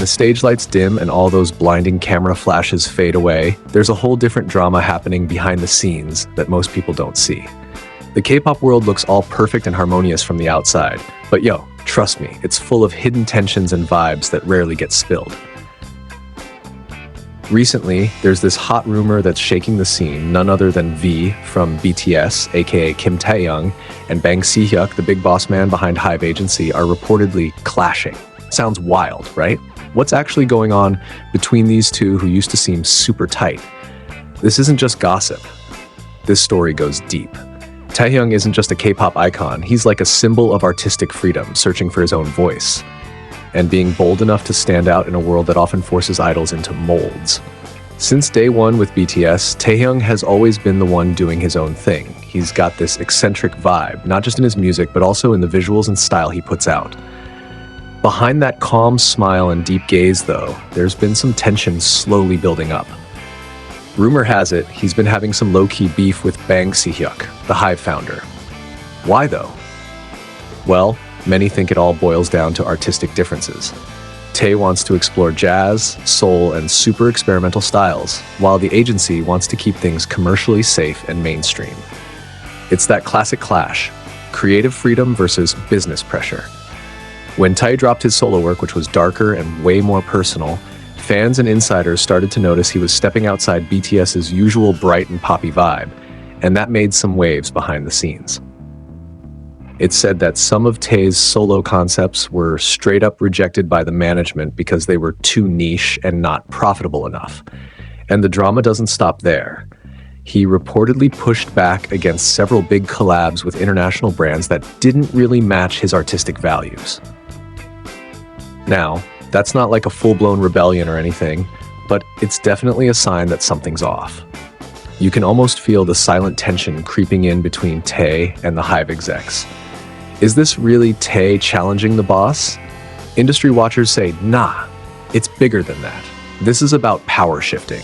the stage lights dim and all those blinding camera flashes fade away, there's a whole different drama happening behind the scenes that most people don't see. The K-pop world looks all perfect and harmonious from the outside, but yo, trust me, it's full of hidden tensions and vibes that rarely get spilled. Recently, there's this hot rumor that's shaking the scene. None other than V from BTS, aka Kim Taehyung, and Si-hyuk, the big boss man behind Hive agency, are reportedly clashing. Sounds wild, right? What's actually going on between these two who used to seem super tight? This isn't just gossip. This story goes deep. Taehyung isn't just a K-pop icon, he's like a symbol of artistic freedom, searching for his own voice, and being bold enough to stand out in a world that often forces idols into molds. Since day one with BTS, Taehyung has always been the one doing his own thing. He's got this eccentric vibe, not just in his music, but also in the visuals and style he puts out. Behind that calm smile and deep gaze, though, there's been some tension slowly building up. Rumor has it he's been having some low-key beef with Si-hyuk, the Hive founder. Why, though? Well, many think it all boils down to artistic differences. Tae wants to explore jazz, soul, and super experimental styles, while the agency wants to keep things commercially safe and mainstream. It's that classic clash, creative freedom versus business pressure. When Tae dropped his solo work, which was darker and way more personal, fans and insiders started to notice he was stepping outside BTS's usual bright and poppy vibe, and that made some waves behind the scenes. It's said that some of Tae's solo concepts were straight up rejected by the management because they were too niche and not profitable enough. And the drama doesn't stop there. He reportedly pushed back against several big collabs with international brands that didn't really match his artistic values. Now, that's not like a full-blown rebellion or anything, but it's definitely a sign that something's off. You can almost feel the silent tension creeping in between Tae and the Hive execs. Is this really Tae challenging the boss? Industry watchers say, nah, it's bigger than that. This is about power shifting.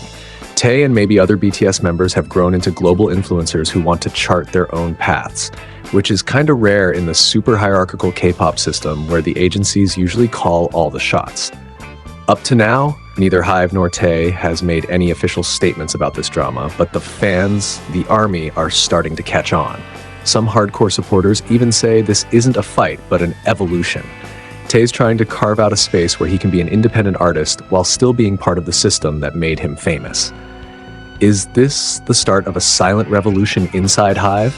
Tae and maybe other BTS members have grown into global influencers who want to chart their own paths, which is kinda rare in the super hierarchical K-pop system where the agencies usually call all the shots. Up to now, neither Hive nor Tae has made any official statements about this drama, but the fans, the army, are starting to catch on. Some hardcore supporters even say this isn't a fight, but an evolution. Tae's trying to carve out a space where he can be an independent artist while still being part of the system that made him famous. Is this the start of a silent revolution inside Hive?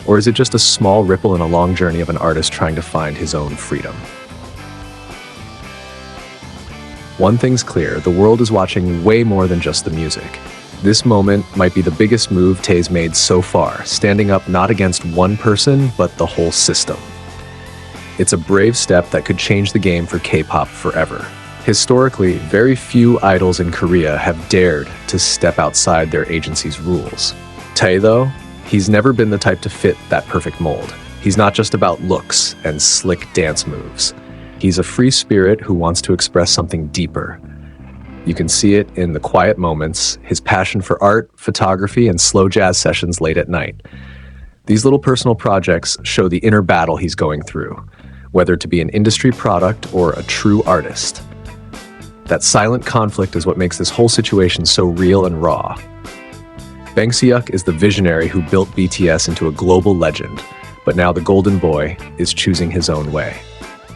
Or is it just a small ripple in a long journey of an artist trying to find his own freedom? One thing's clear, the world is watching way more than just the music. This moment might be the biggest move Tae's made so far, standing up not against one person, but the whole system. It's a brave step that could change the game for K-pop forever. Historically, very few idols in Korea have dared to step outside their agency's rules. Tae, though, he's never been the type to fit that perfect mold. He's not just about looks and slick dance moves. He's a free spirit who wants to express something deeper. You can see it in the quiet moments, his passion for art, photography, and slow jazz sessions late at night. These little personal projects show the inner battle he's going through, whether to be an industry product or a true artist. That silent conflict is what makes this whole situation so real and raw. Si-hyuk is the visionary who built BTS into a global legend, but now the golden boy is choosing his own way.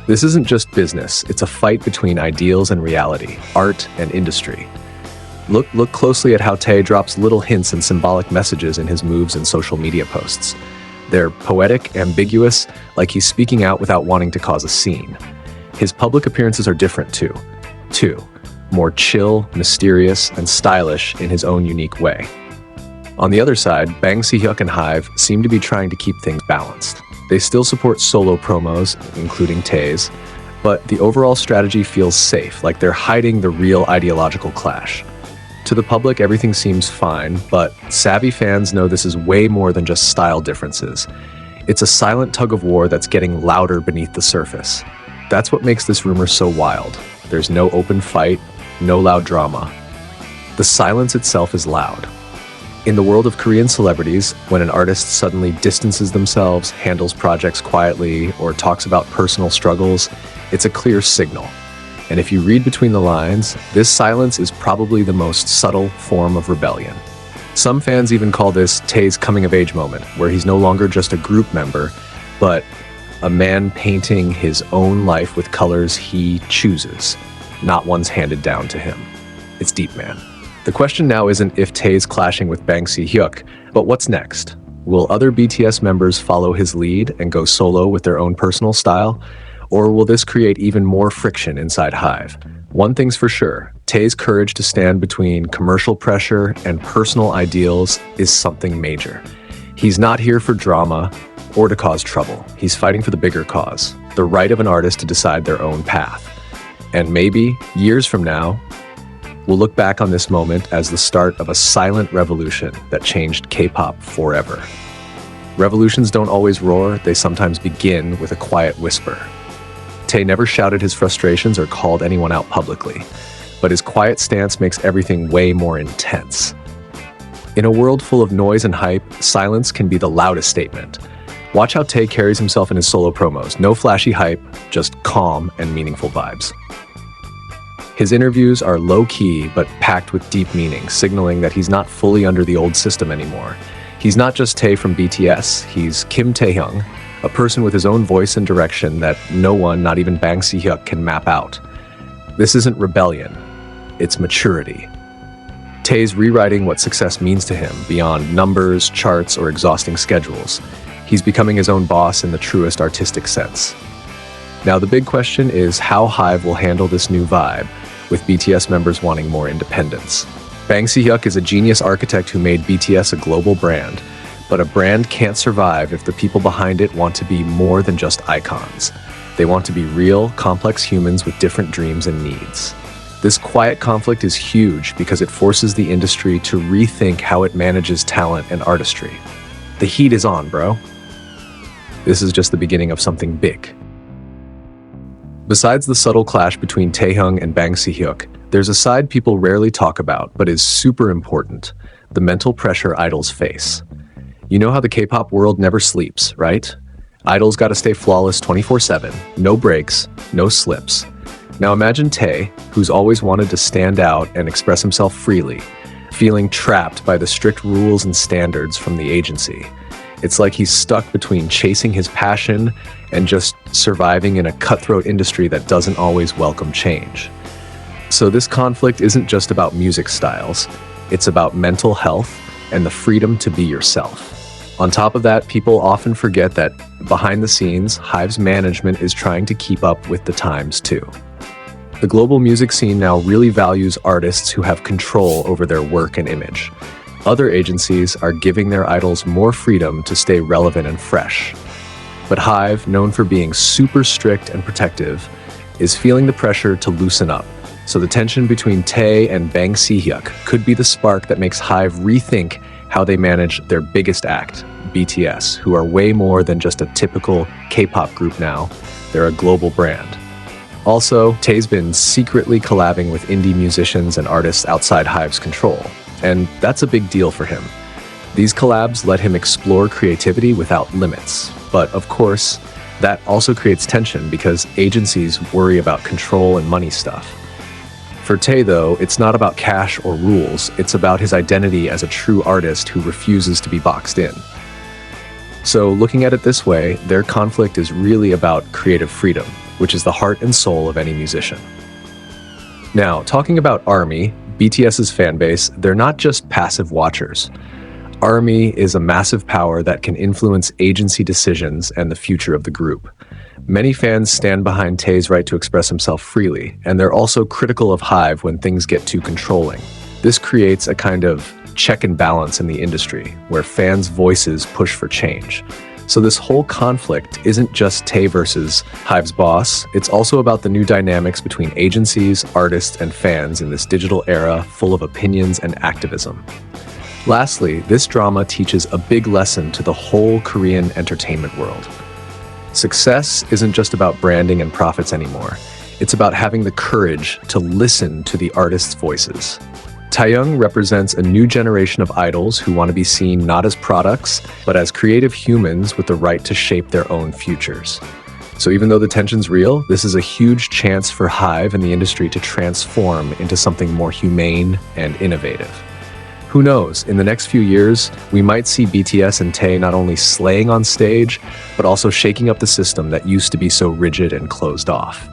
This isn't just business, it's a fight between ideals and reality, art and industry. Look closely at how Tae drops little hints and symbolic messages in his moves and social media posts. They're poetic, ambiguous, like he's speaking out without wanting to cause a scene. His public appearances are different too. More chill, mysterious, and stylish in his own unique way. On the other side, Si-hyuk and Hive seem to be trying to keep things balanced. They still support solo promos, including Tae's, but the overall strategy feels safe, like they're hiding the real ideological clash. To the public, everything seems fine, but savvy fans know this is way more than just style differences. It's a silent tug-of-war that's getting louder beneath the surface. That's what makes this rumor so wild. There's no open fight, no loud drama. The silence itself is loud. In the world of Korean celebrities, when an artist suddenly distances themselves, handles projects quietly, or talks about personal struggles, it's a clear signal. And if you read between the lines, this silence is probably the most subtle form of rebellion. Some fans even call this Tae's coming-of-age moment, where he's no longer just a group member, but a man painting his own life with colors he chooses, not ones handed down to him. It's deep, man. The question now isn't if Tae's clashing with Bang Si-hyuk, but what's next? Will other BTS members follow his lead and go solo with their own personal style? Or will this create even more friction inside Hive? One thing's for sure, Tae's courage to stand between commercial pressure and personal ideals is something major. He's not here for drama or to cause trouble. He's fighting for the bigger cause, the right of an artist to decide their own path. And maybe, years from now, we'll look back on this moment as the start of a silent revolution that changed K-pop forever. Revolutions don't always roar, they sometimes begin with a quiet whisper. Tae never shouted his frustrations or called anyone out publicly, but his quiet stance makes everything way more intense. In a world full of noise and hype, silence can be the loudest statement. Watch how Tae carries himself in his solo promos. No flashy hype, just calm and meaningful vibes. His interviews are low-key but packed with deep meaning, signaling that he's not fully under the old system anymore. He's not just Tae from BTS, he's Kim Taehyung, a person with his own voice and direction that no one, not even Bang Si-hyuk, can map out. This isn't rebellion, it's maturity. Tae's rewriting what success means to him beyond numbers, charts, or exhausting schedules. He's becoming his own boss in the truest artistic sense. Now the big question is how Hive will handle this new vibe, with BTS members wanting more independence. Bang Si-hyuk is a genius architect who made BTS a global brand, but a brand can't survive if the people behind it want to be more than just icons. They want to be real, complex humans with different dreams and needs. This quiet conflict is huge because it forces the industry to rethink how it manages talent and artistry. The heat is on, bro. This is just the beginning of something big. Besides the subtle clash between Taehyung and Bang Si-hyuk, there's a side people rarely talk about but is super important: the mental pressure idols face. You know how the K-pop world never sleeps, right? Idols gotta stay flawless 24/7, no breaks, no slips. Now imagine Tae, who's always wanted to stand out and express himself freely, feeling trapped by the strict rules and standards from the agency. It's like he's stuck between chasing his passion and just surviving in a cutthroat industry that doesn't always welcome change. So this conflict isn't just about music styles, it's about mental health and the freedom to be yourself. On top of that, people often forget that behind the scenes, Hive's management is trying to keep up with the times too. The global music scene now really values artists who have control over their work and image. Other agencies are giving their idols more freedom to stay relevant and fresh. But Hive, known for being super strict and protective, is feeling the pressure to loosen up. So the tension between Tae and Bang Si-hyuk could be the spark that makes Hive rethink how they manage their biggest act, BTS, who are way more than just a typical K-pop group now. They're a global brand. Also, Tae's been secretly collabing with indie musicians and artists outside Hive's control. And that's a big deal for him. These collabs let him explore creativity without limits. But of course, that also creates tension because agencies worry about control and money stuff. For Tae, though, it's not about cash or rules, it's about his identity as a true artist who refuses to be boxed in. So looking at it this way, their conflict is really about creative freedom, which is the heart and soul of any musician. Now, talking about ARMY, BTS's fanbase, they're not just passive watchers. ARMY is a massive power that can influence agency decisions and the future of the group. Many fans stand behind Tae's right to express himself freely, and they're also critical of Hive when things get too controlling. This creates a kind of check and balance in the industry, where fans' voices push for change. So this whole conflict isn't just Tae versus Hive's boss, it's also about the new dynamics between agencies, artists, and fans in this digital era full of opinions and activism. Lastly, this drama teaches a big lesson to the whole Korean entertainment world. Success isn't just about branding and profits anymore. It's about having the courage to listen to the artists' voices. Taehyung represents a new generation of idols who want to be seen not as products, but as creative humans with the right to shape their own futures. So even though the tension's real, this is a huge chance for Hive and the industry to transform into something more humane and innovative. Who knows, in the next few years, we might see BTS and Tae not only slaying on stage, but also shaking up the system that used to be so rigid and closed off.